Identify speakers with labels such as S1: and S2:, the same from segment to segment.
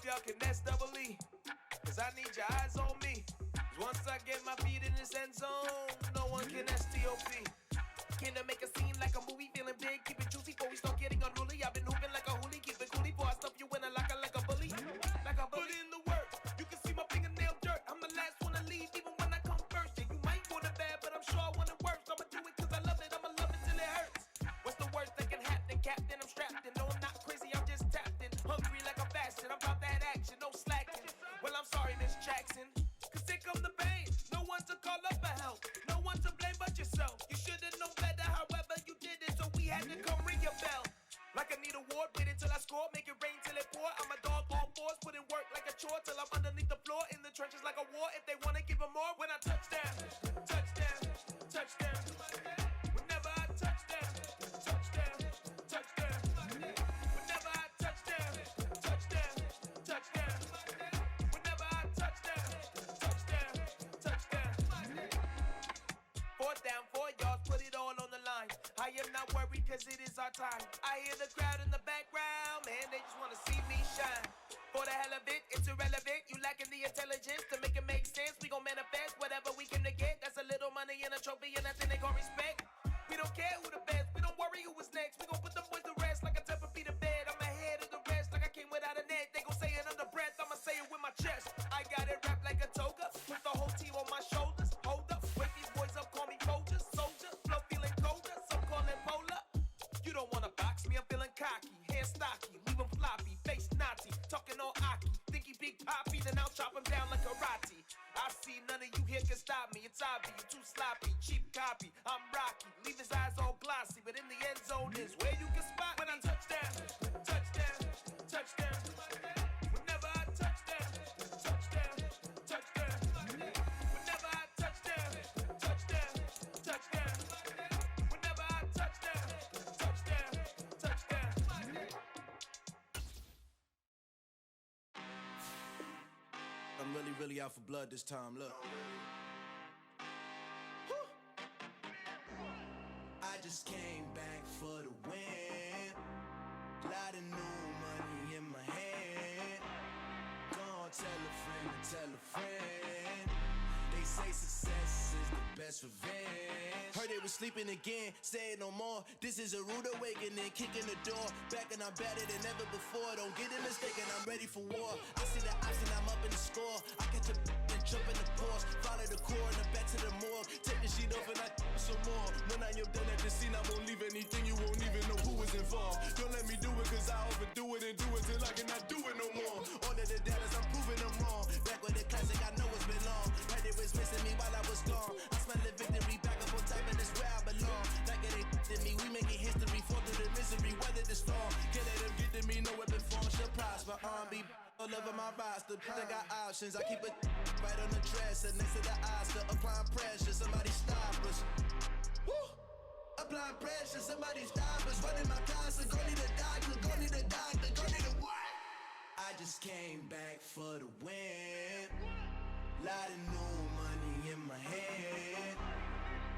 S1: y'all can S-double-E, cause I need your eyes on me. Cause once I get my feet in this end zone, no one can S-T-O-P. Can I make a scene like a movie, feeling big, keep it juicy before we start getting unruly. I've been hooping like a hoolie, keep it coolie before I stuff you in a locker like a bully. Like a bully. Put in the work, you can see my fingernail dirt. I'm the last one to leave, even when I come first. Yeah, you might want it bad, but I'm sure I want it worse. I'ma do it cause I love it, I'ma love it till it hurts. What's the worst that can happen, Captain? I'm strapped in, no I'm not crazy, I'm just tapped in. Hungry like I'm fasting, I'm about that action, no slacking. Well I'm sorry, Miss Jackson, cause here come the pain. No one to call up for help, no one to blame but yourself. You should've known better, however you did it, so we had to come ring your bell. Like I need a award, wait until I score, make it rain till it pour. I'm a dog, all fours, put in work like a chore till I'm underneath the floor, in the trenches like a war. If they wanna give them more, when I touch down, touchdown, touchdown. Whenever I touch down, touchdown, touchdown. Whenever I touch down, touchdown, touchdown. Whenever I touch down, touchdown, touchdown. Fourth down, 4 yards, put it all on the line. I am not worried cause it is our time. I hear the crowd in the background, man, they just wanna see me shine. For the hell of it, it's irrelevant. You lacking the intelligence to make it make sense. We gon' manifest whatever we came to get. That's a little money and a trophy and nothing they call respect. We don't care who the best, we don't worry who was next. We gon' put them boys to rest like a temper feet of bed. I'm ahead of the rest like I came without a net. They gon' say it under breath, I'ma say it with my chest. I got it wrapped like a toga, put the whole team on my shoulders. Hold up, wake these boys up, call me Folger, soldier. Flow feeling colder, some call it polar. You don't wanna box me, I'm feeling cocky. Hair stocky, leave him floppy, face naughty. Talking all aki, think he big poppy, then I'll chop him down like karate. I see none of you here can stop me. It's obvious, you too sloppy, cheap copy. I'm Rocky, leave his eyes all glossy, but in the end zone is where you can spot when I touch down, touchdown, touchdown. Whenever I touch down, touchdown, touchdown. Whenever I touch down, touchdown, touchdown. Whenever I touch down, touchdown, touchdown. I'm really out for blood this time, look. I just came back for the win. Lot of new money in my hand. Gonna tell a friend to tell a friend. They say success is the best revenge. Heard they was sleeping again, say it no more. This is a rude awakening, kicking the door. Back and I'm better than ever before. Don't get it mistaken, I'm ready for war. I see the option, I'm up in the score. I catch a and jump in the pause. Follow the core and then back to the morgue. Take the sheet off and I some more. When I am done at the scene, I won't leave anything. You won't even know who was involved. Don't let me do it cause I overdo it and do it till I cannot do it no more. All of the doubters, I'm proving them wrong. Back with the classic, I know it's been long. Right, they was missing me while I was gone. I smell the victory back up on top and it's where I belong. Like it ain't to me, we making history. Fall through the misery, weather the storm. Can't let them get to me, no weapon form shall prosper. R&B all over my roster, I got options. I keep it right on the dresser, next to the Oscar. Applying pressure, somebody stop us. Woo! Applying pressure, somebody stop us. Running my closet, go need a doctor, go need a doctor, go need a what? I just came back for the win. Lot of new money in my hand.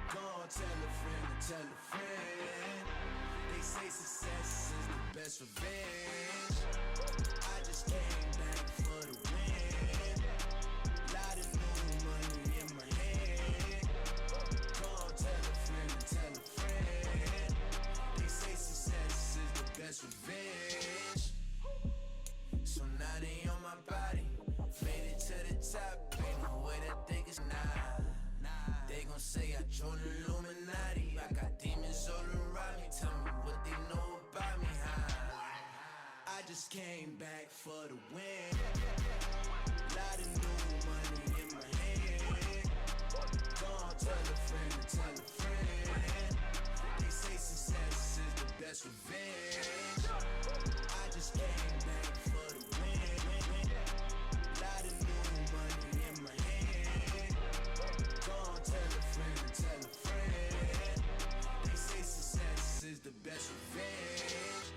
S1: Gonna tell a friend to tell a friend. They say success is the best revenge. I just came back for the win. Lot of new money in my hand. Gonna tell a friend to tell a friend. They say success is the best revenge. So now they on my body. Made it to the top. Ain't no way that they can nah. They gon' say I joined the Illuminati. I got demons all around me. Tell me what they know about me, huh? I just came back for the win. Lot of new money in my hand. Gonna tell a friend to tell a friend. They say success is the best revenge. I just came back for the win. Lot of new money in my hand. Gonna tell a friend to tell a friend. They say success is the best revenge.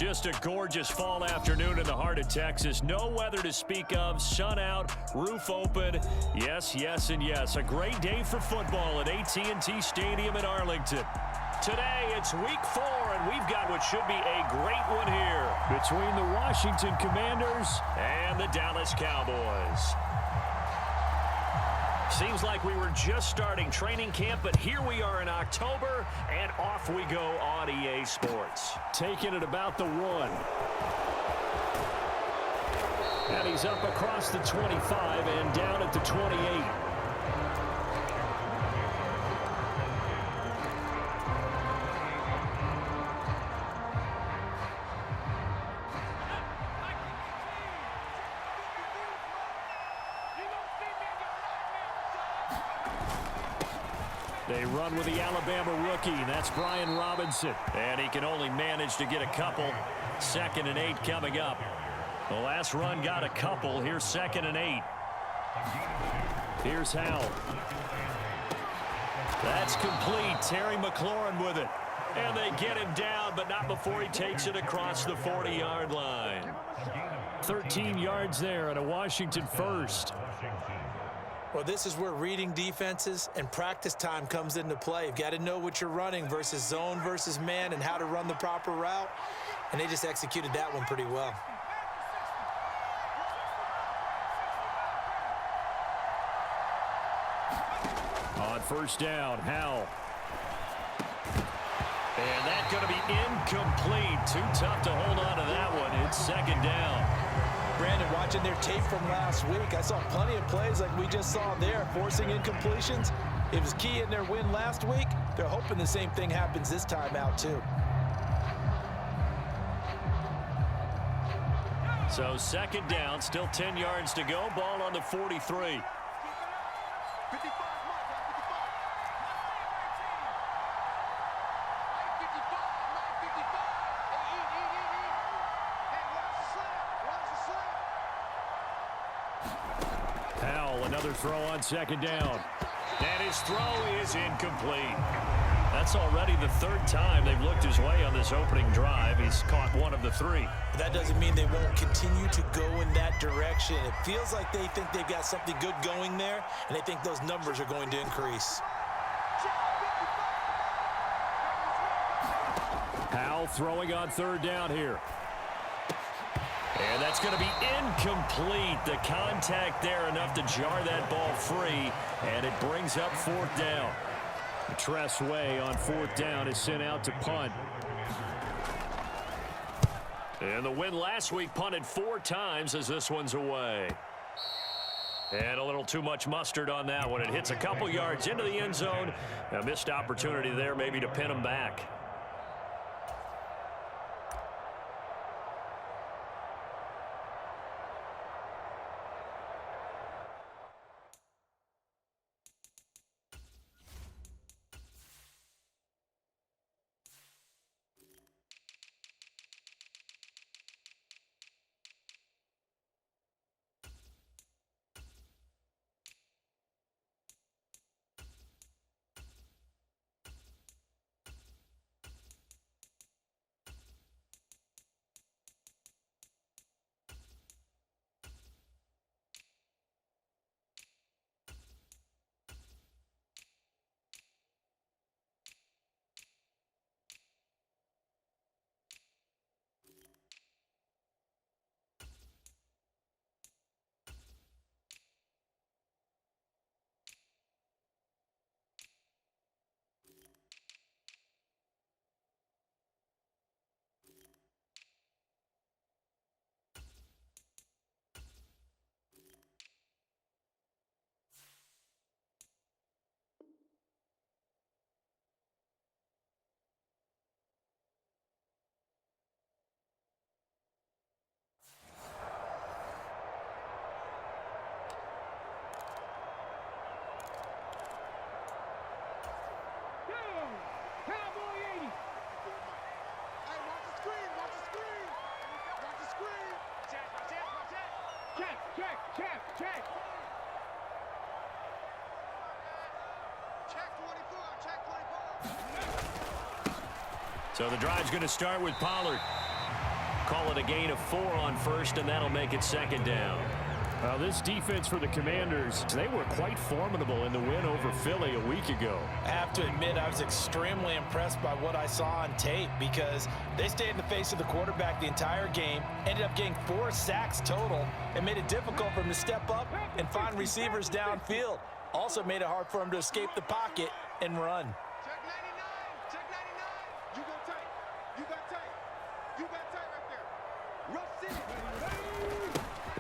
S2: Just a gorgeous fall afternoon in the heart of Texas. No weather to speak of. Sun out, roof open. Yes, yes, and yes. A great day for football at AT&T Stadium in Arlington. Today, it's week 4, and we've got what should be a great one here between the Washington Commanders and the Dallas Cowboys. Seems like we were just starting training camp, but here we are in October, and off we go on EA Sports. Taking it about the 1. And he's up across the 25 and down at the 28. They run with the Alabama rookie. That's Brian Robinson. And he can only manage to get a couple. 2nd and 8 coming up. The last run got a couple. Here's 2nd and 8. Here's Howell. That's complete. Terry McLaurin with it. And they get him down, but not before he takes it across the 40-yard line. 13 yards there and a Washington first.
S3: Well, this is where reading defenses and practice time comes into play. You've got to know what you're running versus zone versus man and how to run the proper route. And they just executed that one pretty well.
S2: On first down, Howell. And that's going to be incomplete. Too tough to hold on to that one. It's 2nd down.
S3: Brandon, watching their tape from last week, I saw plenty of plays like we just saw there, forcing incompletions. It was key in their win last week. They're hoping the same thing happens this time out, too.
S2: So 2nd down, still 10 yards to go. Ball on the 43. Another throw on 2nd down. And his throw is incomplete. That's already the 3rd time they've looked his way on this opening drive. He's caught 1 of the 3.
S3: That doesn't mean they won't continue to go in that direction. It feels like they think they've got something good going there, and they think those numbers are going to increase.
S2: Howell throwing on 3rd down here. And that's going to be incomplete. The contact there enough to jar that ball free, and it brings up 4th down. Tress Way on 4th down is sent out to punt. And the win last week punted 4 times as this one's away. And a little too much mustard on that one. It hits a couple yards into the end zone. A missed opportunity there maybe to pin them back. So the drive's going to start with Pollard. Call it a gain of 4 on first, and that'll make it second down.
S4: This defense for the Commanders, they were quite formidable in the win over Philly a week ago.
S3: I have to admit, I was extremely impressed by what I saw on tape because they stayed in the face of the quarterback the entire game, ended up getting 4 sacks total, and made it difficult for him to step up and find receivers downfield. Also made it hard for him to escape the pocket and run.
S5: Check 99. Check 99. You go tight. You got tight. You got tight right there. Rush City.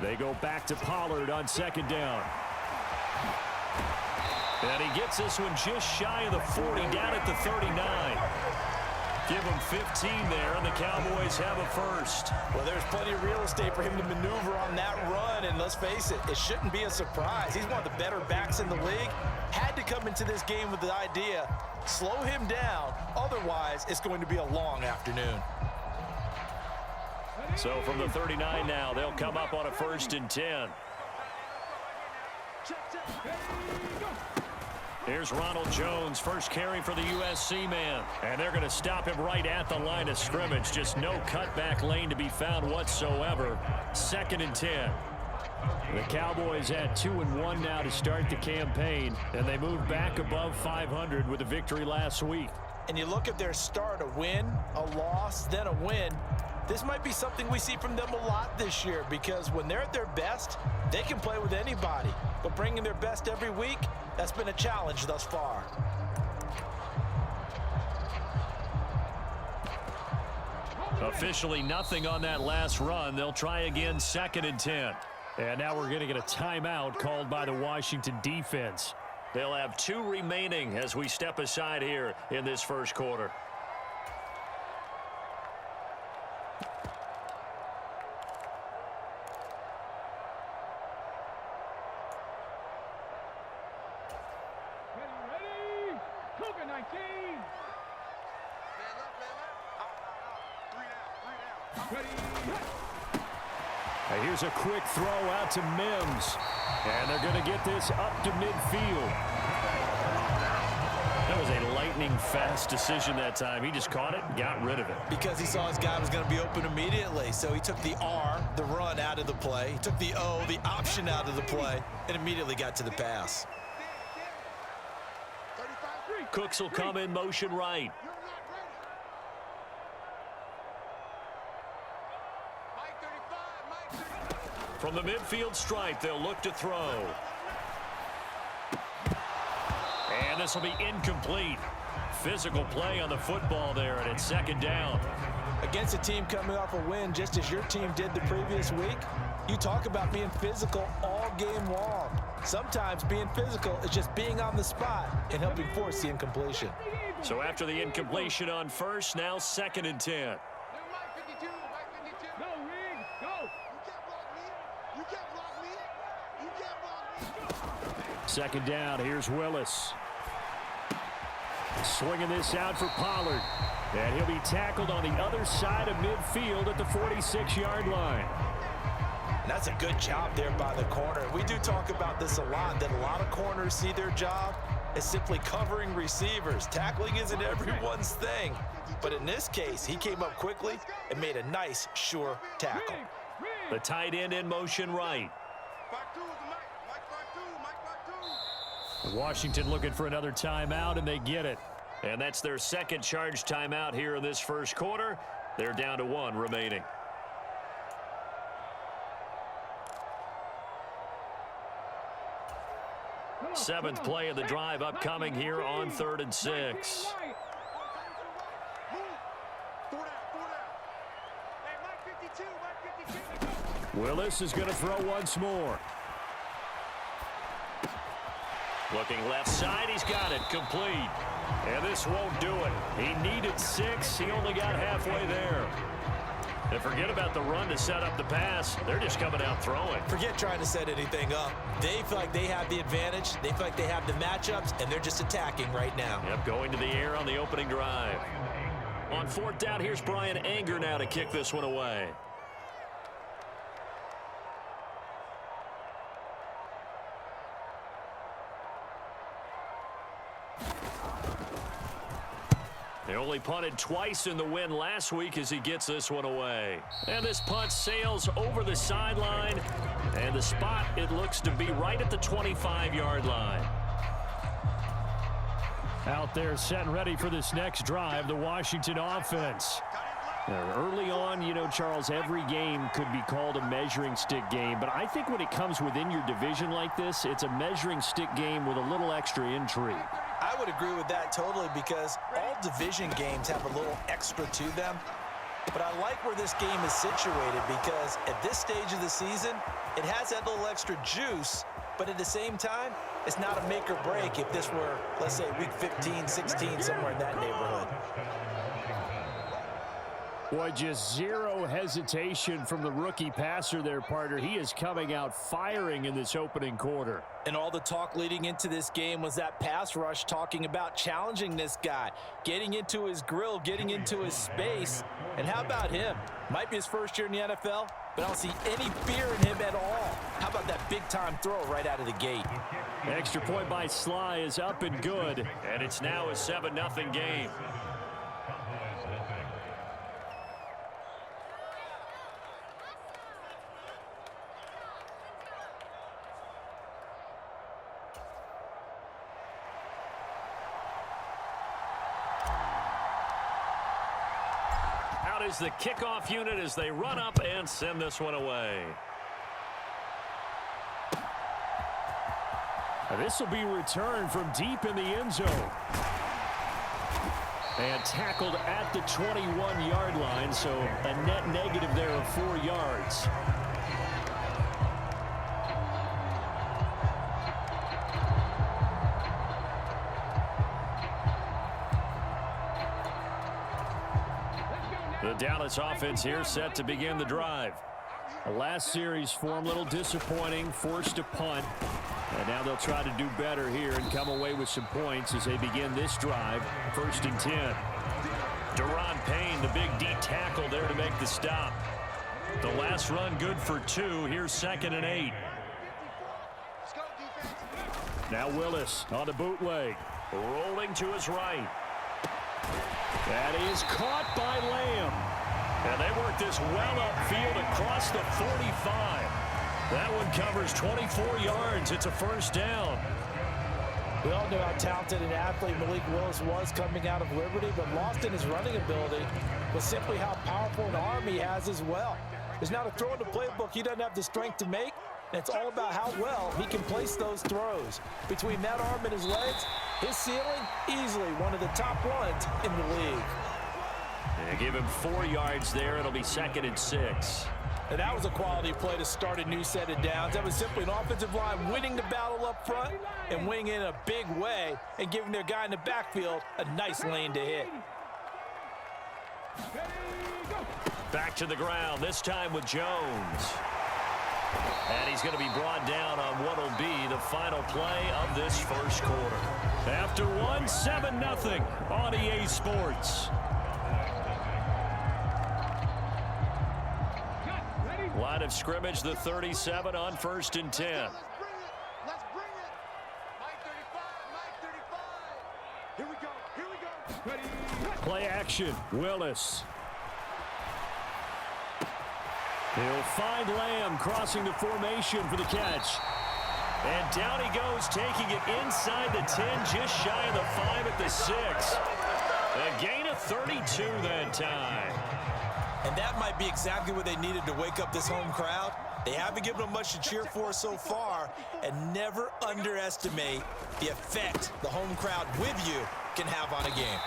S2: They go back to Pollard on second down. And he gets this one just shy of the 40, down at the 39. Give him 15 there, and the Cowboys have a first.
S3: Well, there's plenty of real estate for him to maneuver on that run, and let's face it, it shouldn't be a surprise. He's one of the better backs in the league. Had to come into this game with the idea, slow him down, otherwise it's going to be a long afternoon.
S2: So from the 39 now, they'll come up on a 1st and 10. Here's Ronald Jones, first carry for the USC man. And they're going to stop him right at the line of scrimmage. Just no cutback lane to be found whatsoever. 2nd and 10. The Cowboys at 2-1 now to start the campaign. And they moved back above 500 with a victory last week.
S3: And you look at their start, a win, a loss, then a win. This might be something we see from them a lot this year because when they're at their best, they can play with anybody. But bringing their best every week, that's been a challenge thus far.
S2: Officially nothing on that last run. They'll try again, 2nd and 10. And now we're going to get a timeout called by the Washington defense. They'll have 2 remaining as we step aside here in this first quarter. Here's a quick throw out to Mims. And they're going to get this up to midfield. That was a lightning-fast decision that time. He just caught it and got rid of it.
S3: Because he saw his guy was going to be open immediately. So he took the R, the run, out of the play. He took the O, the option, out of the play, and immediately got to the pass.
S2: Cooks will come in motion right. From the midfield stripe, they'll look to throw. And this will be incomplete. Physical play on the football there, and it's 2nd down.
S3: Against a team coming off a win just as your team did the previous week, you talk about being physical all game long. Sometimes being physical is just being on the spot and helping force the incompletion.
S2: So after the incompletion on first, now 2nd and 10. Second down, here's Willis. Swinging this out for Pollard. And he'll be tackled on the other side of midfield at the 46-yard line.
S3: And that's a good job there by the corner. We do talk about this a lot, that a lot of corners see their job as simply covering receivers. Tackling isn't everyone's thing. But in this case, he came up quickly and made a nice, sure tackle.
S2: The tight end in motion right. Washington looking for another timeout, and they get it. And that's their second charge timeout here in this first quarter. They're down to 1 remaining. Seventh play of the drive upcoming here on 3rd and 6. Willis is going to throw once more. Looking left side, he's got it, complete. And this won't do it. He needed 6, he only got halfway there. And forget about the run to set up the pass. They're just coming out throwing.
S3: Forget trying to set anything up. They feel like they have the advantage. They feel like they have the matchups, and they're just attacking right now.
S2: Yep, going to the air on the opening drive. On 4th down, here's Brian Anger now to kick this one away. They only punted twice in the win last week as he gets this one away. And this punt sails over the sideline. And the spot, it looks to be right at the 25-yard line.
S4: Out there set and ready for this next drive, the Washington offense. Early on, you know, Charles, every game could be called a measuring stick game. But I think when it comes within your division like this, it's a measuring stick game with a little extra intrigue.
S3: I would agree with that totally because all division games have a little extra to them. But I like where this game is situated because at this stage of the season, it has that little extra juice. But at the same time, it's not a make or break if this were, let's say, week 15, 16, somewhere in that neighborhood.
S4: Boy, just zero hesitation from the rookie passer there, partner. He is coming out firing in this opening quarter.
S3: And all the talk leading into this game was that pass rush talking about challenging this guy, getting into his grill, getting into his space. And how about him? Might be his first year in the NFL, but I don't see any fear in him at all. How about that big-time throw right out of the gate?
S2: Extra point by Sly is up and good, and it's now a 7-0 game. Is the kickoff unit as they run up and send this one away.
S4: This will be returned from deep in the end zone. And tackled at the 21-yard line, so a net negative there of 4 yards.
S2: The Dallas offense here set to begin the drive.
S4: The last series form a little disappointing, forced to punt. And now they'll try to do better here and come away with some points as they begin this drive, 1st and 10.
S2: Deron Payne, the big D tackle there to make the stop. The last run good for 2. Here's 2nd and 8.
S4: Now Willis on the bootleg.
S2: Rolling to his right.
S4: That is caught by Lamb.
S2: And they work this well upfield across the 45. That one covers 24 yards. It's a 1st down.
S3: We all know how talented an athlete Malik Willis was coming out of Liberty, but lost in his running ability was simply how powerful an arm he has as well. There's not a throw in the playbook he doesn't have the strength to make, and it's all about how well he can place those throws. Between that arm and his legs, his ceiling, easily one of the top ones in the league.
S2: They give him 4 yards there. It'll be 2nd and 6.
S3: And that was a quality play to start a new set of downs. That was simply an offensive line winning the battle up front and winning in a big way and giving their guy in the backfield a nice lane to hit.
S2: Back to the ground, this time with Jones. And he's going to be brought down on what will be the final play of this 1st quarter.
S4: After one, 7-0 on EA Sports.
S2: Line of scrimmage, the 37 on 1st and 10.
S5: Let's bring it. Mike 35. Here we go. Ready.
S4: Play action, Willis. He'll find Lamb crossing the formation for the catch.
S2: And down he goes, taking it inside the 10, just shy of the 5 at the 6. A gain of 32 that time.
S3: And that might be exactly what they needed to wake up this home crowd. They haven't given them much to cheer for so far, and never underestimate the effect the home crowd with you can have on a game.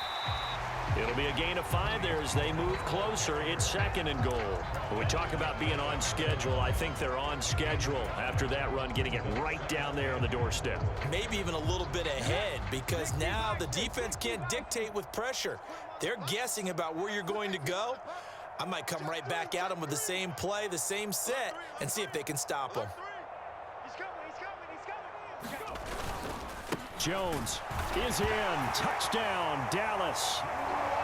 S2: It'll be a gain of 5 there as they move closer. It's 2nd and goal. When we talk about being on schedule, I think they're on schedule after that run, getting it right down there on the doorstep.
S3: Maybe even a little bit ahead, because now the defense can't dictate with pressure. They're guessing about where you're going to go. I might come right back at them with the same play, the same set, and see if they can stop them.
S4: Jones is in. Touchdown, Dallas.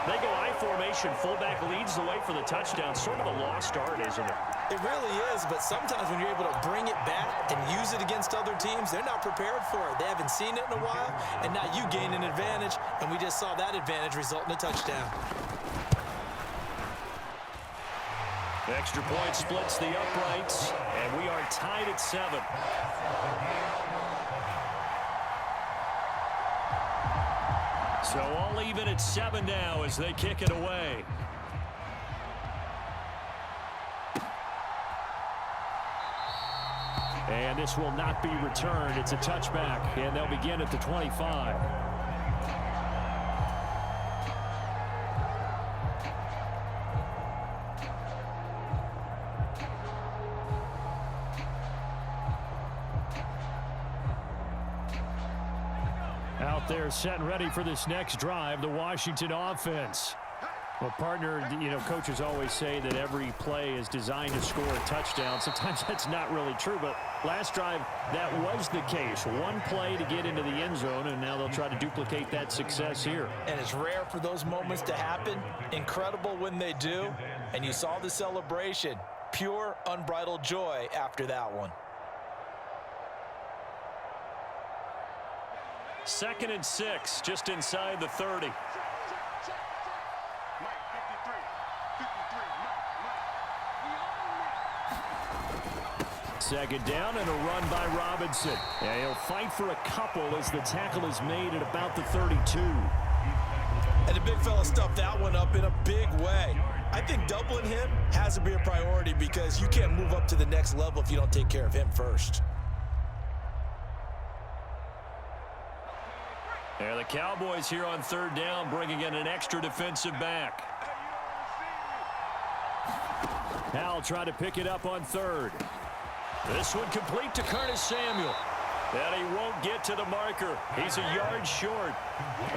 S2: They go I formation. Fullback leads the way for the touchdown. Sort of a lost art, isn't it?
S3: It really is, but sometimes when you're able to bring it back and use it against other teams, they're not prepared for it. They haven't seen it in a while, and now you gain an advantage, and we just saw that advantage result in a touchdown.
S2: The extra point splits the uprights, and we are tied at 7. So all even at 7 now as they kick it away. And this will not be returned. It's a touchback, and they'll begin at the 25. Out there set and ready for this next drive, the Washington offense. Well, partner, coaches always say that every play is designed to score a touchdown. Sometimes that's not really true, but last drive, that was the case. One play to get into the end zone, and now they'll try to duplicate that success here.
S3: And it's rare for those moments to happen. Incredible when they do. And you saw the celebration. Pure, unbridled joy after that one.
S2: 2nd and 6, just inside the 30. Second down and a run by Robinson. Yeah, he'll fight for a couple as the tackle is made at about the 32.
S3: And the big fella stuffed that one up in a big way. I think doubling him has to be a priority because you can't move up to the next level if you don't take care of him first.
S2: There the Cowboys here on 3rd down, bringing in an extra defensive back. Howell trying to pick it up on 3rd. This one complete to Curtis Samuel. And he won't get to the marker. He's a yard short.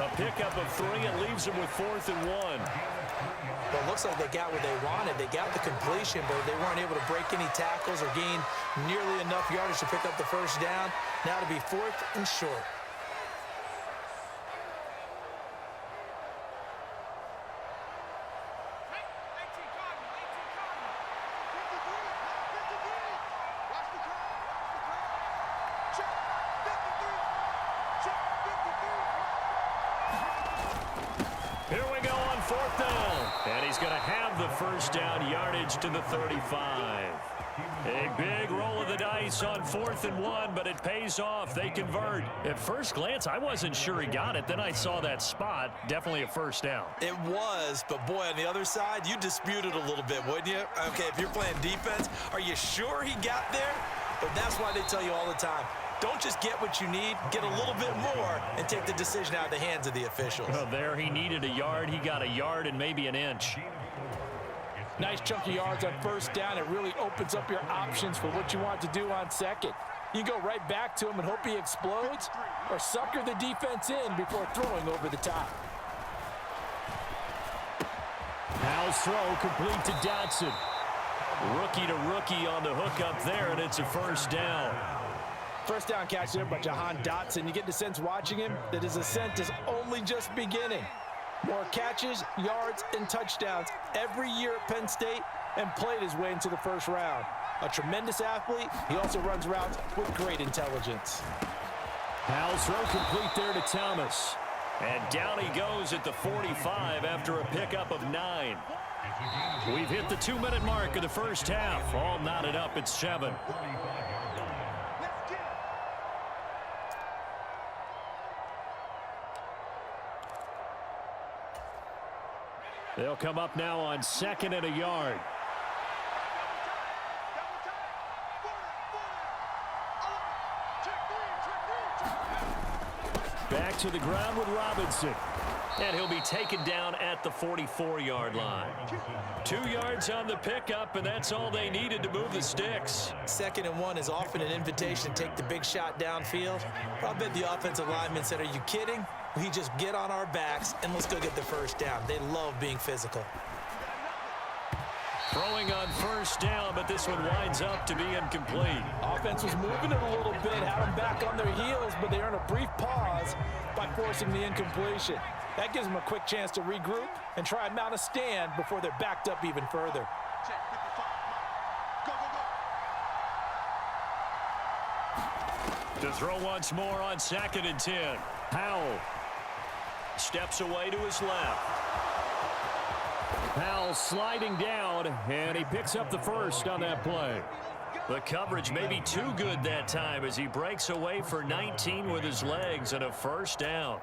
S2: A pickup of 3 and leaves him with 4th and 1.
S3: Well, it looks like they got what they wanted. They got the completion, but they weren't able to break any tackles or gain nearly enough yardage to pick up the first down. Now to be 4th and short.
S2: First down yardage to the 35. A big roll of the dice on 4th and 1, but it pays off. They convert. At first glance, I wasn't sure he got it. Then I saw that spot. Definitely a first down.
S3: It was, but boy, on the other side, you disputed a little bit, wouldn't you? Okay, if you're playing defense, are you sure he got there? But that's why they tell you all the time, don't just get what you need, get a little bit more, and take the decision out of the hands of the officials.
S2: Well, there he needed a yard. He got a yard and maybe an inch.
S6: Nice chunk of yards on first down. It really opens up your options for what you want to do on 2nd. You go right back to him and hope he explodes, or sucker the defense in before throwing over the top.
S2: Howell's throw complete to Dotson. Rookie to rookie on the hook up there, and it's a first down.
S6: First down catch there by Jahan Dotson. You get the sense watching him that his ascent is only just beginning. More catches, yards, and touchdowns every year at Penn State, and played his way into the first round. A tremendous athlete, he also runs routes with great intelligence.
S2: Howell's throw complete there to Thomas. And down he goes at the 45 after a pickup of 9. We've hit the 2-minute mark of the first half. All knotted up at 7. They'll come up now on 2nd and a yard. Back to the ground with Robinson. And he'll be taken down at the 44-yard line. 2 yards on the pickup, and that's all they needed to move the sticks.
S3: 2nd and 1 is often an invitation to take the big shot downfield. But I bet the offensive lineman said, are you kidding? We just get on our backs and let's go get the first down. They love being physical.
S2: Throwing on first down, but this one winds up to be incomplete.
S6: Offense was moving it a little bit, had them back on their heels, but they earn a brief pause by forcing the incompletion. That gives them a quick chance to regroup and try and mount a stand before they're backed up even further.
S2: To throw once more on 2nd and 10. Howell steps away to his left.
S4: Howell sliding down, and he picks up the first on that play.
S2: The coverage may be too good that time as he breaks away for 19 with his legs and a first down.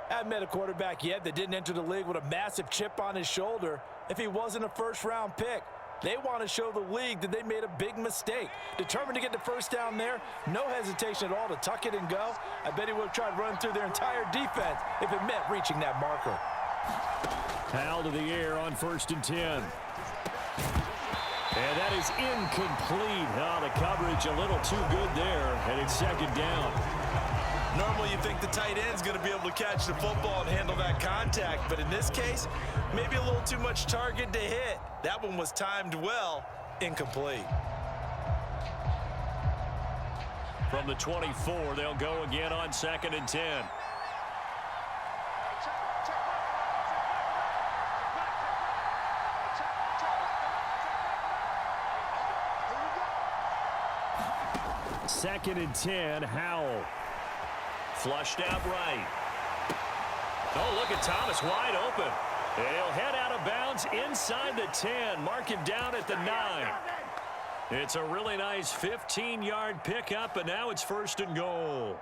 S6: I haven't met a quarterback yet that didn't enter the league with a massive chip on his shoulder if he wasn't a first-round pick. They want to show the league that they made a big mistake. Determined to get the first down there, no hesitation at all to tuck it and go. I bet he would have tried running through their entire defense if it meant reaching that marker.
S4: Howell to the air on 1st and 10. And that is incomplete. Oh, the coverage a little too good there, and it's 2nd down.
S6: Normally you think the tight end's going to be able to catch the football and handle that contact, but in this case, maybe a little too much target to hit. That one was timed well, incomplete.
S2: From the 24, they'll go again on 2nd and 10.
S4: Second and 10, Howell.
S2: Flushed out right. Oh, look at Thomas wide open. He'll head out of bounds inside the 10. Mark him down at the 9. It's a really nice 15-yard pickup, and now it's 1st and goal.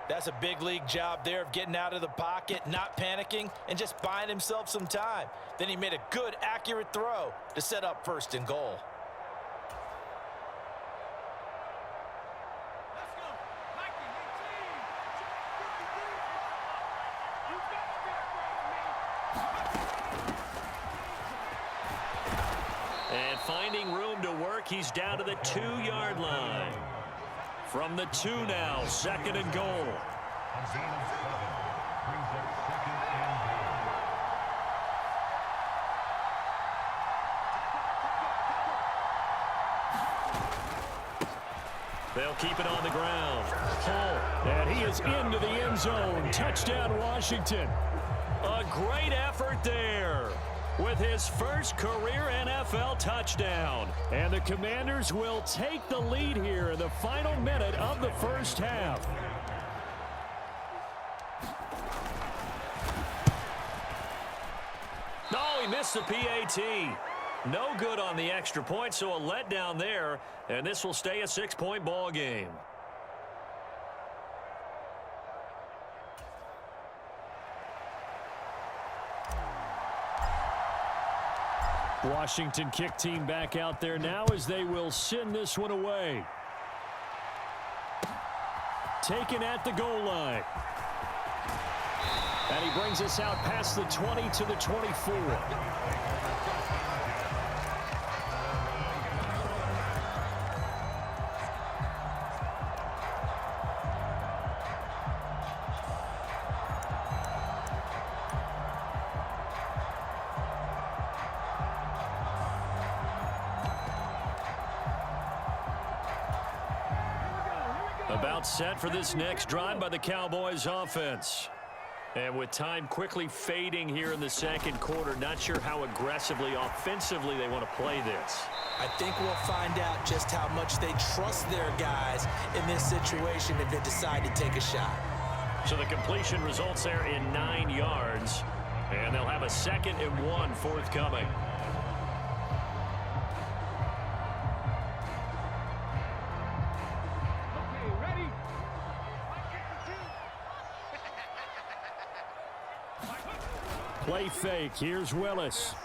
S6: That's a big league job there of getting out of the pocket, not panicking, and just buying himself some time. Then he made a good, accurate throw to set up 1st and goal.
S2: And finding room to work, he's down to the 2-yard line. From the 2 now, 2nd and goal. They'll keep it on the ground.
S4: Hull, and he is into the end zone. Touchdown, Washington.
S2: A great effort there with his first career NFL touchdown.
S4: And the Commanders will take the lead here in the final minute of the first half.
S2: No, he missed the PAT. No good on the extra point, so a letdown there, and this will stay a 6-point ball game.
S4: Washington kick team back out there now as they will send this one away. Taken at the goal line. And he brings us out past the 20 to the 24.
S2: About set for this next drive by the Cowboys offense. And with time quickly fading here in the second quarter, not sure how aggressively, offensively they want to play this.
S3: I think we'll find out just how much they trust their guys in this situation if they decide to take a shot.
S2: So the completion results there in 9 yards, and they'll have a 2nd and 1 forthcoming.
S4: Play fake. Here's Willis.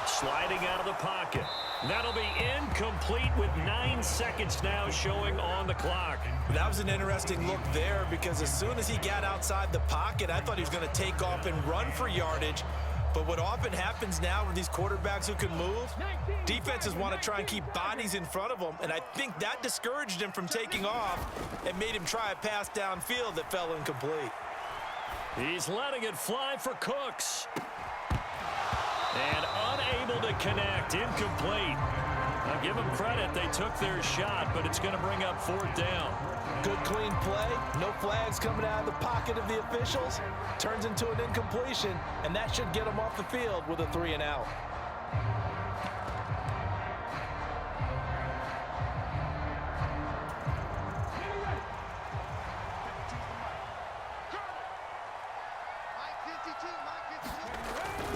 S2: Sliding out of the pocket. That'll be incomplete with 9 seconds now showing on the clock.
S6: That was an interesting look there because as soon as he got outside the pocket, I thought he was going to take off and run for yardage. But what often happens now with these quarterbacks who can move, defenses want to try and keep bodies in front of them, and I think that discouraged him from taking off and made him try a pass downfield that fell incomplete.
S2: He's letting it fly for Cooks. And unable to connect, incomplete. I'll give them credit, they took their shot, but it's going to bring up 4th down.
S6: Good clean play, no flags coming out of the pocket of the officials. Turns into an incompletion, and that should get them off the field with a 3 and out.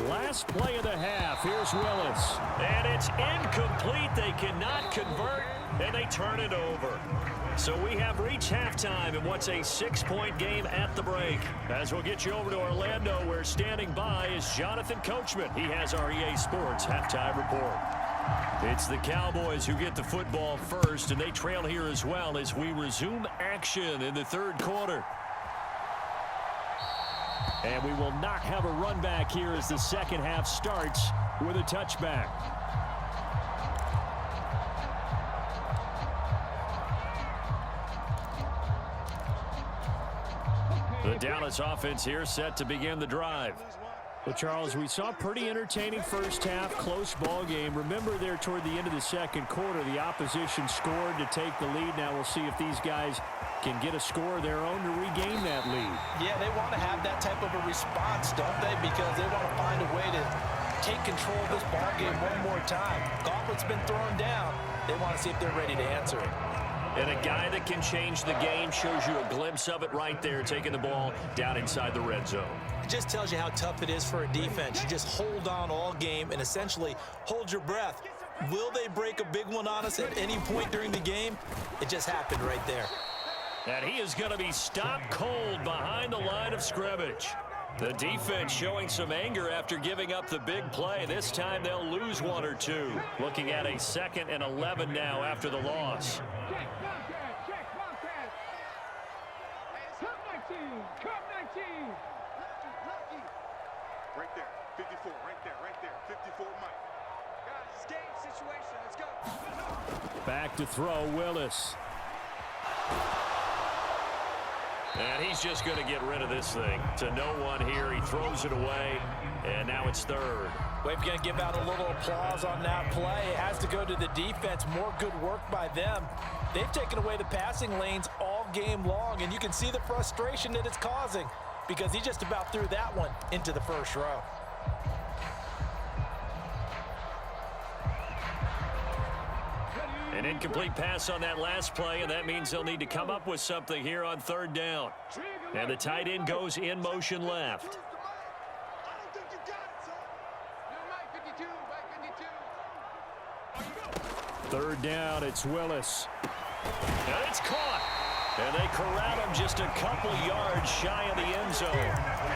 S2: Last play of the half. Here's Willis. And it's incomplete. They cannot convert, and they turn it over. So we have reached halftime in what's a 6-point game at the break. As we'll get you over to Orlando, where standing by is Jonathan Coachman. He has our EA Sports halftime report. It's the Cowboys who get the football first, and they trail here as well as we resume action in the third quarter. And we will not have a run back here as the second half starts with a touchback. The Dallas offense here set to begin the drive. Well, Charles, we saw a pretty entertaining first half, close ball game. Remember there toward the end of the second quarter, the opposition scored to take the lead. Now we'll see if these guys can get a score of their own to regain that lead.
S6: Yeah, they want to have that type of a response, don't they? Because they want to find a way to take control of this ball game one more time. Gauntlet's been thrown down. They want to see if they're ready to answer it.
S2: And a guy that can change the game shows you a glimpse of it right there, taking the ball down inside the red zone.
S3: It just tells you how tough it is for a defense. You just hold on all game and essentially hold your breath. Will they break a big one on us at any point during the game? It just happened right there.
S2: And he is going to be stopped cold behind the line of scrimmage. The defense showing some anger after giving up the big play. This time they'll lose one or two. Looking at a 2nd and 11 now after the loss.
S5: Right there, 54, right there, 54, Mike. Guys, it's game situation, let's go.
S2: Back to throw, Willis. And he's just going to get rid of this thing to no one here. He throws it away, and now it's third.
S6: We're going to give out a little applause on that play. It has to go to the defense. More good work by them. They've taken away the passing lanes all game long, and you can see the frustration that it's causing because he just about threw that one into the first row.
S2: An incomplete pass on that last play, and that means they'll need to come up with something here on third down. And the tight end goes in motion left. Third down, it's Willis. And it's caught. And they corral him just a couple yards shy of the end zone.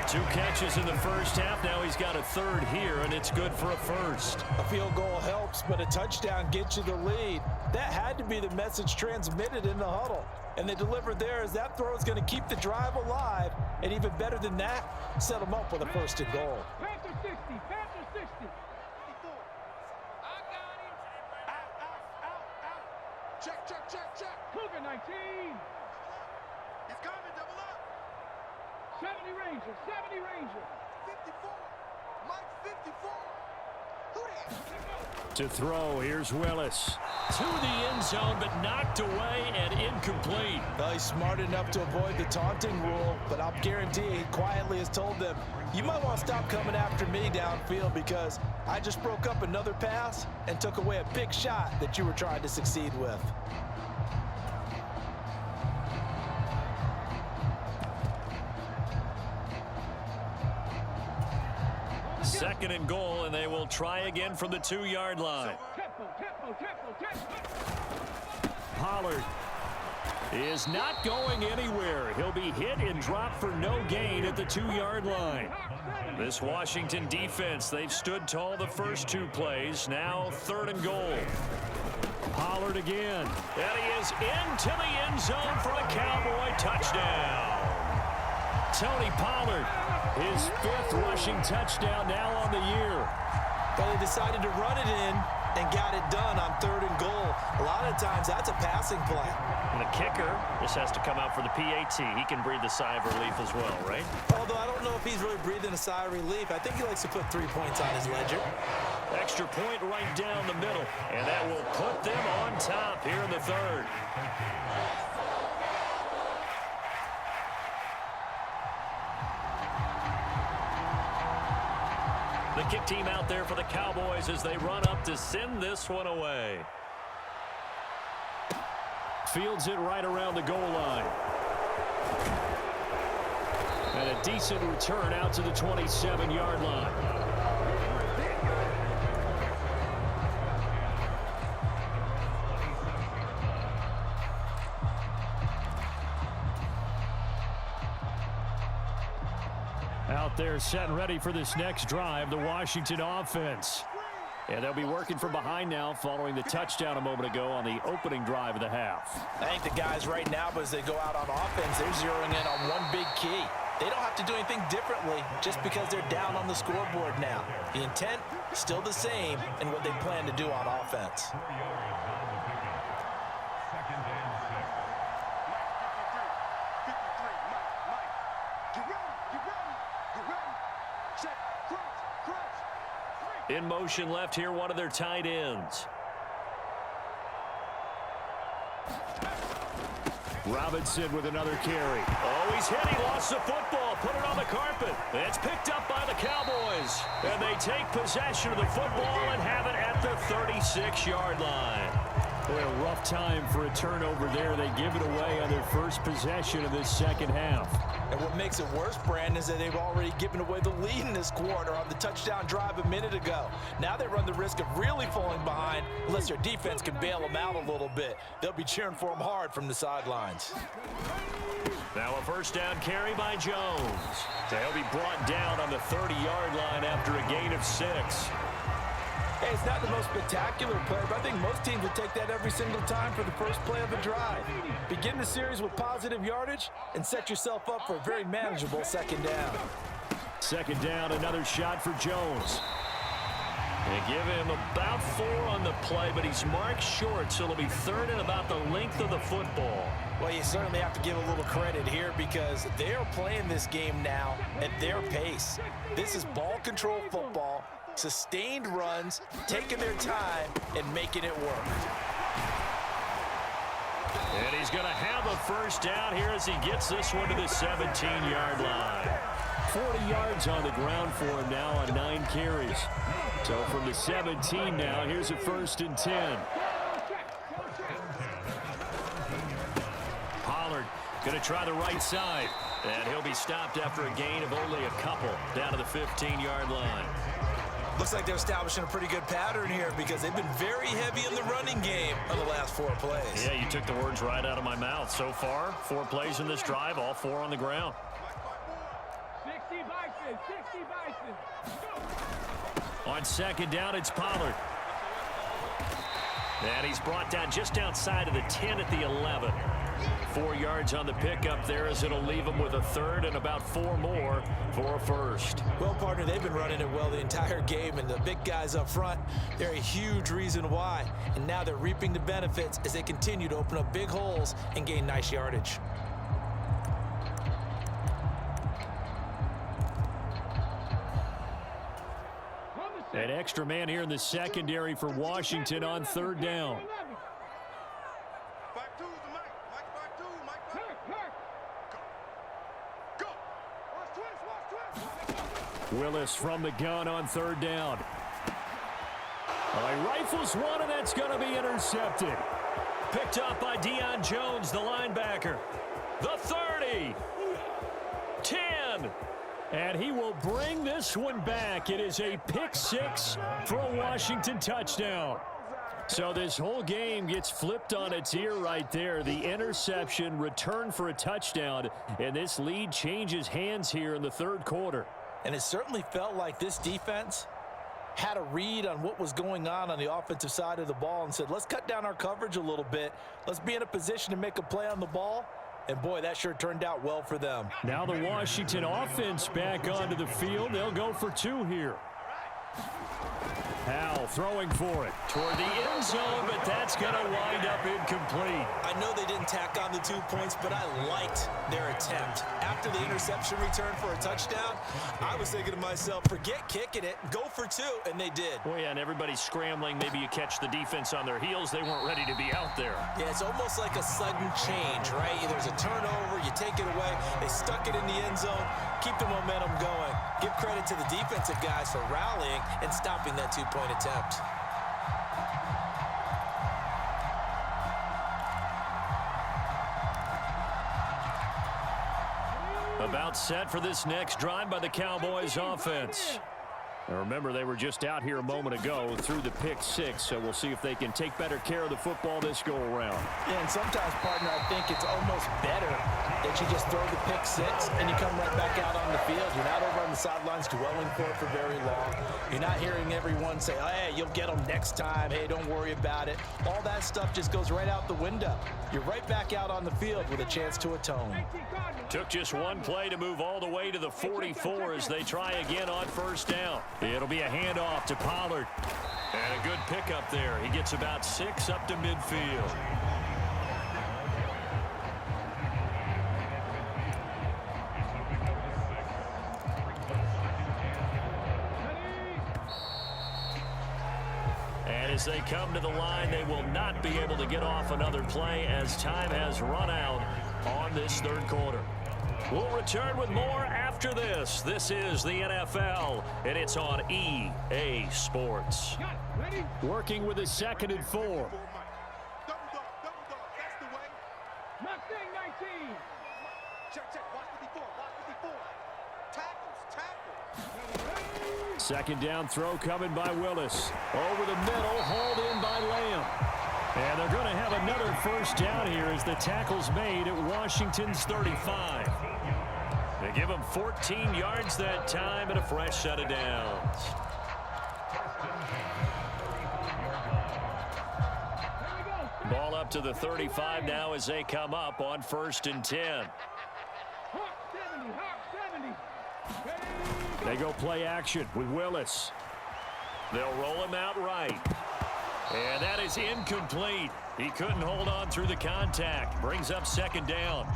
S2: 2 catches in the first half. Now he's got a third here, and it's good for a first.
S6: A field goal helps, but a touchdown gets you the lead. That had to be the message transmitted in the huddle. And they delivered there as that throw is going to keep the drive alive. And even better than that, set them up with a 1st and goal.
S5: Panther 60, Panther 60. 54. I got him. Out. Check. Cougar 19. He's coming, double up. 70 Ranger. 54. Mike 54. Who that?
S2: To throw, here's Willis. To the end zone, but knocked away and incomplete.
S6: Well, he's smart enough to avoid the taunting rule, but I'll guarantee he quietly has told them, you might want to stop coming after me downfield because I just broke up another pass and took away a big shot that you were trying to succeed with.
S2: Second and goal, and they will try again from the 2-yard line. Pollard is not going anywhere. He'll be hit and dropped for no gain at the 2-yard line. This Washington defense, they've stood tall the first 2 plays. Now 3rd and goal. Pollard again. And he is into the end zone for a Cowboy touchdown. Tony Pollard, his 5th rushing touchdown now on the year.
S3: But they decided to run it in and got it done on 3rd and goal. A lot of times that's a passing play.
S2: And the kicker just has to come out for the PAT. He can breathe a sigh of relief as well, right?
S3: Although I don't know if he's really breathing a sigh of relief. I think he likes to put 3 points on his ledger.
S2: Extra point right down the middle. And that will put them on top here in the 3rd. The kick team out there for the Cowboys as they run up to send this one away. Fields it right around the goal line.
S4: And a decent return out to the 27-yard line. Out there set and ready for this next drive, the Washington offense. And they'll be working from behind now following the touchdown a moment ago on the opening drive of the half.
S6: I think the guys right now, as they go out on offense, they're zeroing in on one big key. They don't have to do anything differently just because they're down on the scoreboard now. The intent still the same in what they plan to do on offense.
S2: In motion left here, one of their tight ends.
S4: Robinson with another carry.
S2: Oh, he's hit. He lost the football. Put it on the carpet. It's picked up by the Cowboys. And they take possession of the football and have it at the 36-yard line.
S4: Boy, a rough time for a turnover there. They give it away on their first possession of this second half.
S6: And what makes it worse, Brandon, is that they've already given away the lead in this quarter on the touchdown drive a minute ago. Now they run the risk of really falling behind unless their defense can bail them out a little bit. They'll be cheering for them hard from the sidelines.
S2: Now a first down carry by Jones. They'll be brought down on the 30-yard line after a gain of 6.
S6: Hey, it's not the most spectacular play, but I think most teams would take that every single time for the first play of a drive. Begin the series with positive yardage and set yourself up for a very manageable second down.
S4: Second down, another shot for Jones.
S2: They give him about 4 on the play, but he's marked short, so it'll be third and about the length of the football.
S6: Well, you certainly have to give a little credit here because they're playing this game now at their pace. This is ball control football. Sustained runs, taking their time, and making it work.
S2: And he's going to have a first down here as he gets this one to the 17-yard line.
S4: 40 yards on the ground for him now on 9 carries. So from the 17 now, here's a 1st and 10.
S2: Pollard going to try the right side. And he'll be stopped after a gain of only a couple down to the 15-yard line.
S6: Looks like they're establishing a pretty good pattern here because they've been very heavy in the running game on the last 4 plays.
S2: Yeah, you took the words right out of my mouth. So far, 4 plays in this drive, all 4 on the ground.
S5: 60 Bison, 60 Bison.
S2: On second down, it's Pollard. And he's brought down just outside of the 10 at the 11. 4 yards on the pickup there as it'll leave him with a third and about 4 more for a first.
S6: Well, partner, they've been running it well the entire game, and the big guys up front, they're a huge reason why. And now they're reaping the benefits as they continue to open up big holes and gain nice yardage.
S4: An extra man here in the secondary for Washington on 3rd down. Willis from the gun on 3rd down. He rifles one, and that's going to be intercepted.
S2: Picked up by Deion Jones, the linebacker. The 30. 10.
S4: And he will bring this one back. It is a pick 6 for a Washington touchdown. So this whole game gets flipped on its ear right there. The interception, return for a touchdown, and this lead changes hands here in the 3rd quarter.
S6: And it certainly felt like this defense had a read on what was going on the offensive side of the ball and said, let's cut down our coverage a little bit. Let's be in a position to make a play on the ball. And, boy, that sure turned out well for them.
S4: Now the Washington offense back onto the field. They'll go for 2 here. Howell throwing for it
S2: Toward the end zone, but that's going to wind up incomplete.
S6: I know they didn't tack on the 2 points, but I liked their attempt. After the interception return for a touchdown, I was thinking to myself, forget kicking it, go for 2, and they did.
S2: Oh, yeah, and everybody's scrambling. Maybe you catch the defense on their heels. They weren't ready to be out there.
S6: Yeah, it's almost like a sudden change, right? There's a turnover, you take it away, they stuck it in the end zone, keep the momentum going. Give credit to the defensive guys for rallying and stopping that 2-point attempt.
S2: A About set for this next drive by the Cowboys offense. Now remember, they were just out here a moment ago through the pick six, so we'll see if they can take better care of the football this go-around.
S6: Yeah, and sometimes, partner, I think it's almost better that you just throw the pick six and you come right back out on the field. You're not over on the sidelines dwelling for it for very long. You're not hearing everyone say, oh, hey, you'll get them next time. Hey, don't worry about it. All that stuff just goes right out the window. You're right back out on the field with a chance to atone.
S2: Took just one play to move all the way to the 44 as they try again on first down. It'll be a handoff to Pollard. And a good pickup there. He gets about 6 up to midfield. And as they come to the line, they will not be able to get off another play as time has run out on this third quarter. We'll return with more after this. This is the NFL, and it's on EA Sports.
S4: Working with a 2nd and 4.
S5: Double dog, that's the way.
S7: Mustang 19.
S5: Check, watch 54, watch 54. Tackles.
S4: 2nd down throw coming by Willis. Over the middle, hauled in by Lamb. And they're going to have another first down here as the tackle's made at Washington's 35.
S2: They give him 14 yards that time and a fresh set of downs. Ball up to the 35 now as they come up on 1st and 10.
S4: They go play action with Willis.
S2: They'll roll him out right. And that is incomplete. He couldn't hold on through the contact. Brings up 2nd down.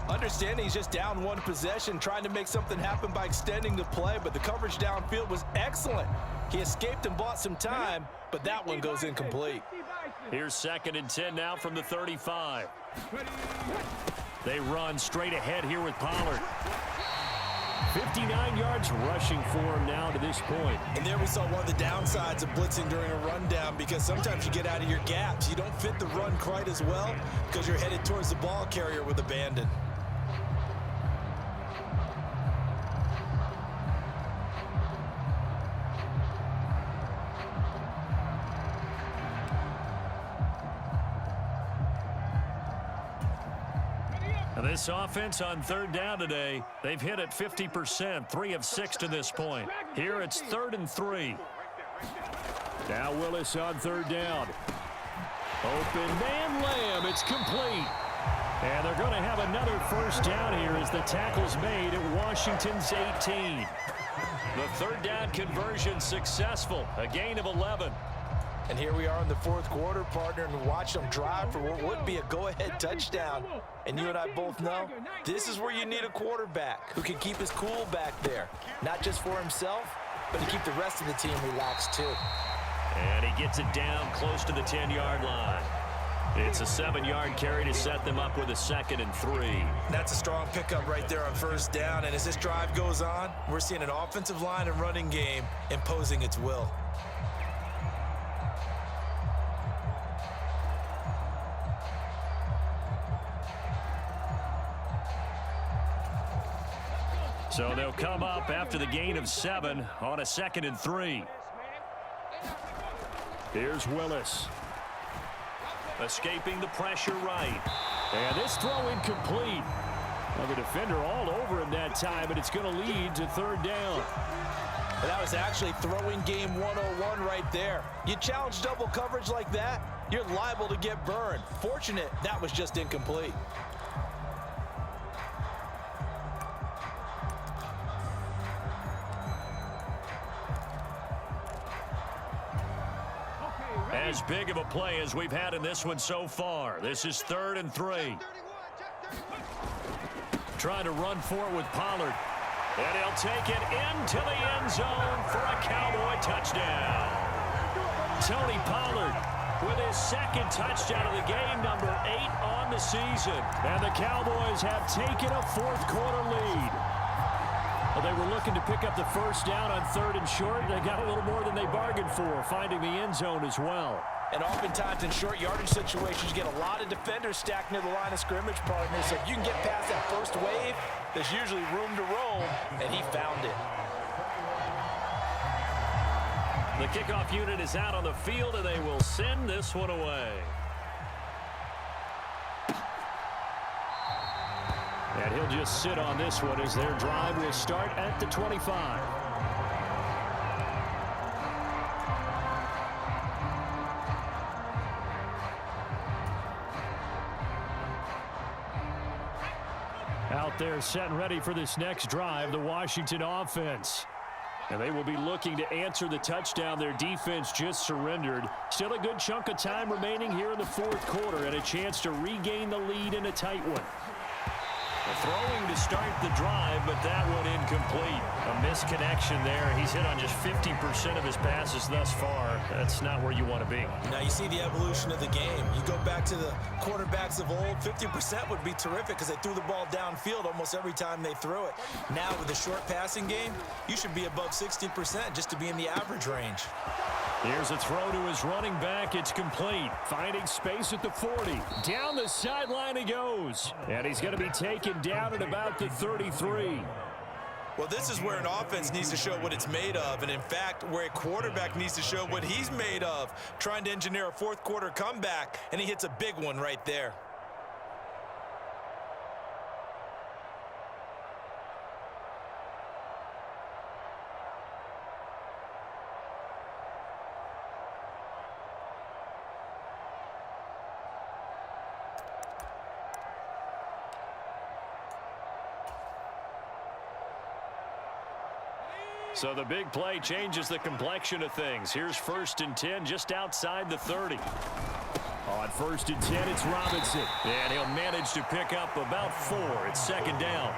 S6: Understanding he's just down one possession, trying to make something happen by extending the play, but the coverage downfield was excellent. He escaped and bought some time, but that one goes incomplete.
S2: Here's 2nd and 10 now from the 35. They run straight ahead here with Pollard.
S4: 59 yards rushing for him now to this point.
S3: And there we saw one of the downsides of blitzing during a rundown, because sometimes you get out of your gaps. You don't fit the run quite as well because you're headed towards the ball carrier with abandon.
S2: This offense on 3rd down today, they've hit it 50%, 3 of 6 to this point. Here it's 3rd and 3.
S4: Now Willis on 3rd down. Open man Lamb, it's complete. And they're going to have another first down here as the tackle's made at Washington's 18.
S2: The 3rd down conversion successful, a gain of 11.
S6: And here we are in the 4th quarter, partner, and watch them drive for what would be a go-ahead touchdown. And you and I both know this is where you need a quarterback who can keep his cool back there. Not just for himself, but to keep the rest of the team relaxed too.
S2: And he gets it down close to the 10-yard line. It's a 7-yard carry to set them up with a 2nd and 3.
S3: That's a strong pickup right there on 1st down. And as this drive goes on, we're seeing an offensive line and running game imposing its will.
S2: So they'll come up after the gain of 7 on a 2nd and 3.
S4: Here's Willis.
S2: Escaping the pressure right.
S4: And this throw incomplete. Well, the defender all over him that time, and it's going to lead to 3rd down.
S6: And that was actually throwing game 101 right there. You challenge double coverage like that, you're liable to get burned. Fortunate that was just incomplete.
S2: As big of a play as we've had in this one so far. This is 3rd and 3. Trying to run for it with Pollard. And he'll take it into the end zone for a Cowboy touchdown. Tony Pollard with his 2nd touchdown of the game, number 8 on the season.
S4: And the Cowboys have taken a 4th quarter lead. Well, they were looking to pick up the first down on 3rd and short. They got a little more than they bargained for, finding the end zone as well.
S6: And oftentimes in short yardage situations, you get a lot of defenders stacked near the line of scrimmage, partner. So if you can get past that first wave, there's usually room to roam, and he found it.
S2: The kickoff unit is out on the field, and they will send this one away.
S4: And he'll just sit on this one as their drive will start at the 25. Out there set and ready for this next drive, the Washington offense. And they will be looking to answer the touchdown their defense just surrendered. Still a good chunk of time remaining here in the 4th quarter and a chance to regain the lead in a tight one.
S2: Throwing to start the drive, but that one incomplete. A misconnection there. He's hit on just 50% of his passes thus far. That's not where you want to be.
S3: Now you see the evolution of the game. You go back to the quarterbacks of old, 50% would be terrific because they threw the ball downfield almost every time they threw it. Now with the short passing game, you should be above 60% just to be in the average range.
S4: Here's a throw to his running back. It's complete. Finding space at the 40. Down the sideline he goes. And he's going to be taken down at about the 33.
S3: Well, this is where an offense needs to show what it's made of. And, in fact, where a quarterback needs to show what he's made of. Trying to engineer a 4th quarter comeback, and he hits a big one right there.
S2: So the big play changes the complexion of things. Here's 1st and 10 just outside the 30.
S4: On 1st and 10, it's Robinson.
S2: And he'll manage to pick up about 4. It's 2nd down.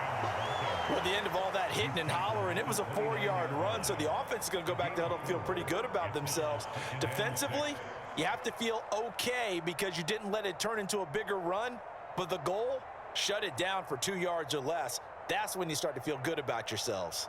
S6: Well, at the end of all that hitting and hollering, it was a 4-yard run, so the offense is going to go back to huddle and feel pretty good about themselves. Defensively, you have to feel okay because you didn't let it turn into a bigger run, but the goal, shut it down for 2 yards or less. That's when you start to feel good about yourselves.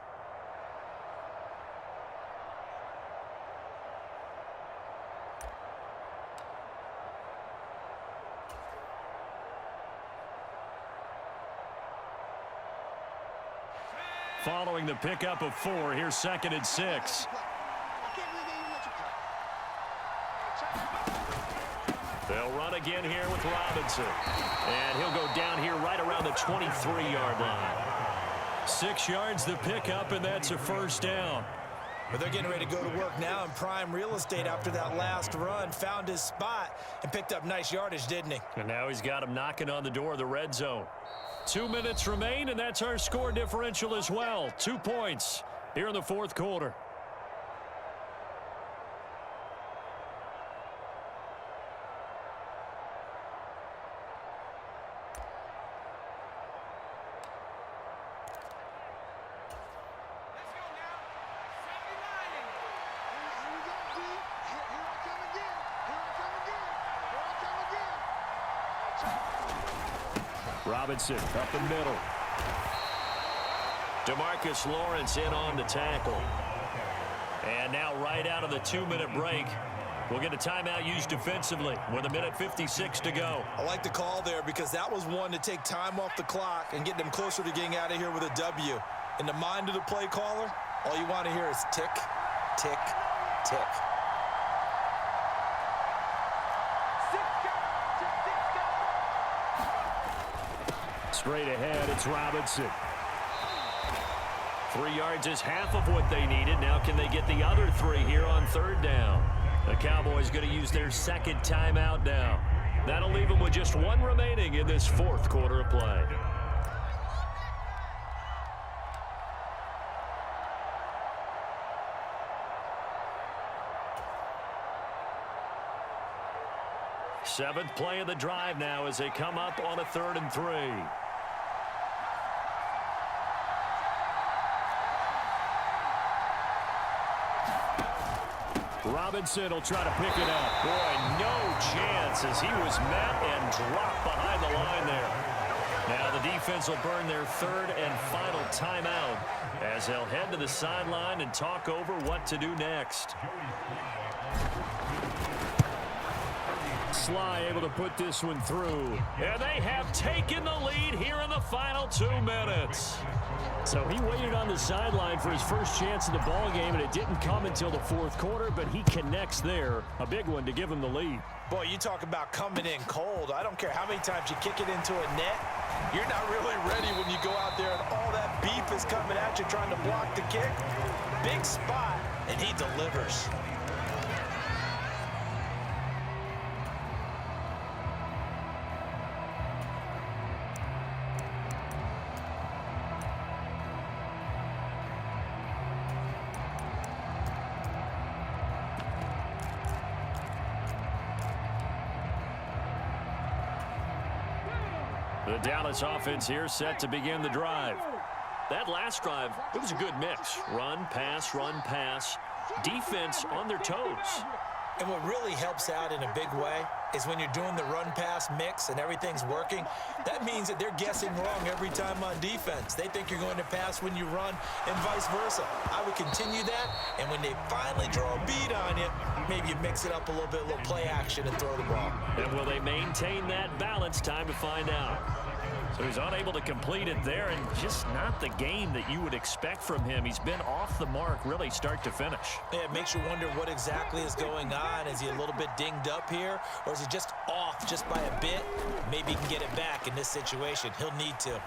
S2: Following the pickup of 4, here's 2nd and 6. They'll run again here with Robinson. And he'll go down here right around the 23-yard line. 6 yards the pickup, and that's a 1st down.
S3: But they're getting ready to go to work now in prime real estate after that last run. Found his spot and picked up nice yardage, didn't he?
S2: And now he's got him knocking on the door of the red zone.
S4: 2 minutes remain, and that's our score differential as well. 2 points here in the 4th quarter. Robinson up the middle.
S2: DeMarcus Lawrence in on the tackle. And now right out of the 2-minute break, we'll get a timeout used defensively with 1:56 to go.
S3: I like the call there because that was one to take time off the clock and get them closer to getting out of here with a W. In the mind of the play caller, all you want to hear is tick, tick, tick.
S4: Straight ahead, it's Robinson.
S2: 3 yards is half of what they needed. Now can they get the other 3 here on 3rd down? The Cowboys going to use their 2nd timeout now. That'll leave them with just 1 remaining in this 4th quarter of play. Seventh play of the drive now as they come up on a 3rd and 3.
S4: Robinson will try to pick it up.
S2: Boy, no chance as he was met and dropped behind the line there. Now the defense will burn their third and final timeout as they'll head to the sideline and talk over what to do next.
S4: Sly able to put this one through.
S2: And they have taken the lead here in the final 2 minutes.
S4: So he waited on the sideline for his first chance in the ball game, and it didn't come until the fourth quarter, but he connects there. A big one to give him the lead.
S3: Boy, you talk about coming in cold. I don't care how many times you kick it into a net. You're not really ready when you go out there and all that beef is coming at you trying to block the kick. Big spot, and he delivers.
S2: The Dallas offense here set to begin the drive. That last drive, it was a good mix. Run, pass, defense on their toes.
S3: And what really helps out in a big way is when you're doing the run-pass mix and everything's working, that means that they're guessing wrong every time on defense. They think you're going to pass when you run and vice versa. I would continue that, and when they finally draw a beat on you, maybe you mix it up a little bit, a little play action and throw the ball.
S2: And will they maintain that balance? Time to find out. So he's unable to complete it there, and just not the game that you would expect from him. He's been off the mark really start to finish.
S3: Yeah, it makes you wonder what exactly is going on. Is he a little bit dinged up here, or is he just off just by a bit? Maybe he can get it back in this situation. He'll need to.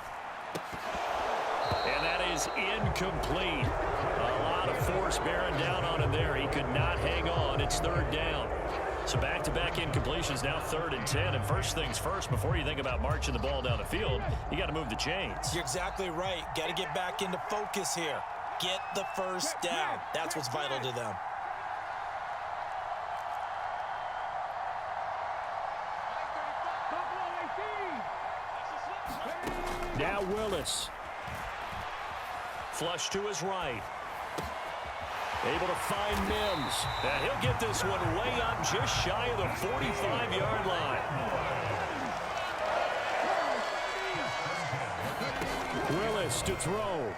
S2: And that is incomplete. A lot of force bearing down on him there. He could not hang on. It's third down. So back-to-back incompletions, now 3rd and 10. And first things first, before you think about marching the ball down the field, you got to move the chains.
S3: You're exactly right. Got to get back into focus here. Get the first down. That's what's vital to them.
S4: Now Willis.
S2: Flush to his right. Able to find Mims. And he'll get this one way up just shy of the 45-yard line.
S4: Willis to throw.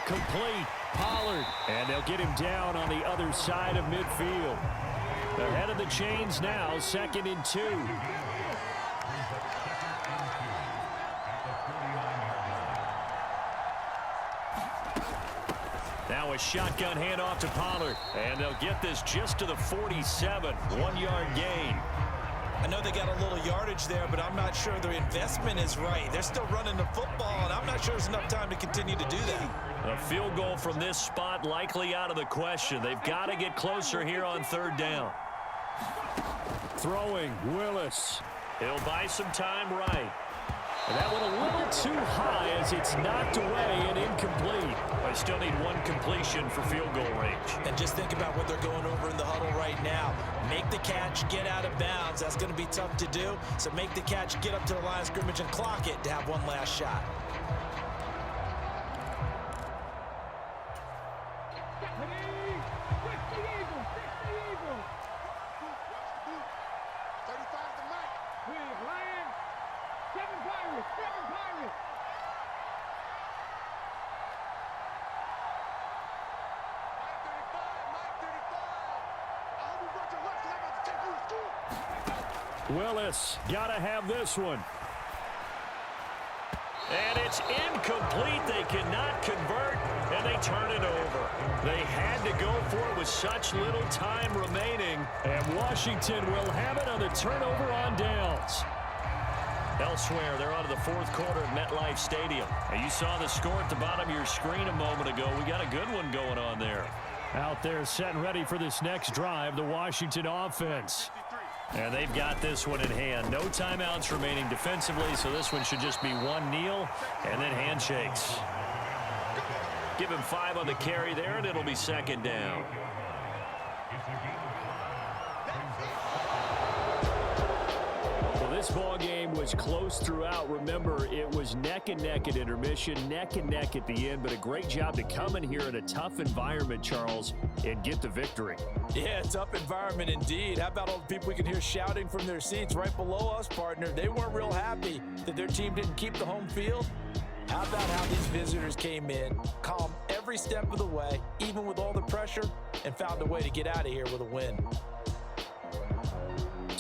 S4: Complete. Pollard. And they'll get him down on the other side of midfield. Ahead of the chains now, 2nd and 2.
S2: Now a shotgun handoff to Pollard. And they'll get this just to the 47. 1-yard gain.
S3: I know they got a little yardage there, but I'm not sure their investment is right. They're still running the football, and I'm not sure there's enough time to continue to do that.
S2: A field goal from this spot likely out of the question. They've got to get closer here on 3rd down.
S4: Throwing, Willis.
S2: He'll buy some time right.
S4: And that one a little too high as it's knocked away and incomplete.
S2: They still need one completion for field goal range.
S3: And just think about what they're going over in the huddle right now. Make the catch, get out of bounds. That's going to be tough to do. So make the catch, get up to the line of scrimmage, and clock it to have one last shot.
S4: Willis, gotta have this one.
S2: And it's incomplete. They cannot convert, and they turn it over. They had to go for it with such little time remaining.
S4: And Washington will have it on the turnover on downs.
S2: Elsewhere, they're on to the 4th quarter at MetLife Stadium. And you saw the score at the bottom of your screen a moment ago. We got a good one going on there.
S4: Out there set and ready for this next drive, the Washington offense.
S2: And they've got this one in hand. No timeouts remaining defensively, so this one should just be one kneel and then handshakes. Give him 5 on the carry there, and it'll be 2nd down.
S4: Well, This ball game was close throughout. Remember, it was neck and neck at intermission, neck and neck at the end, but a great job to come in here in a tough environment, Charles, and get the victory.
S6: Yeah, tough environment indeed. How about all the people we can hear shouting from their seats right below us, partner? They weren't real happy that their team didn't keep the home field. How about how these visitors came in, calm every step of the way, even with all the pressure, and found a way to get out of here with a win.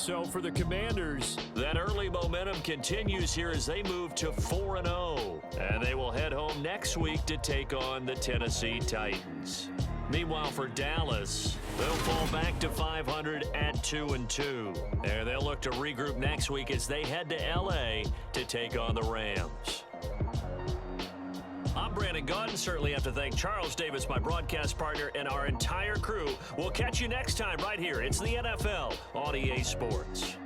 S2: So for the Commanders, that early momentum continues here as they move to 4-0. And they will head home next week to take on the Tennessee Titans. Meanwhile, for Dallas, they'll fall back to 500 at 2-2. There they'll look to regroup next week as they head to L.A. to take on the Rams. I'm Brandon Gaudin. Certainly have to thank Charles Davis, my broadcast partner, and our entire crew. We'll catch you next time right here. It's the NFL on EA Sports.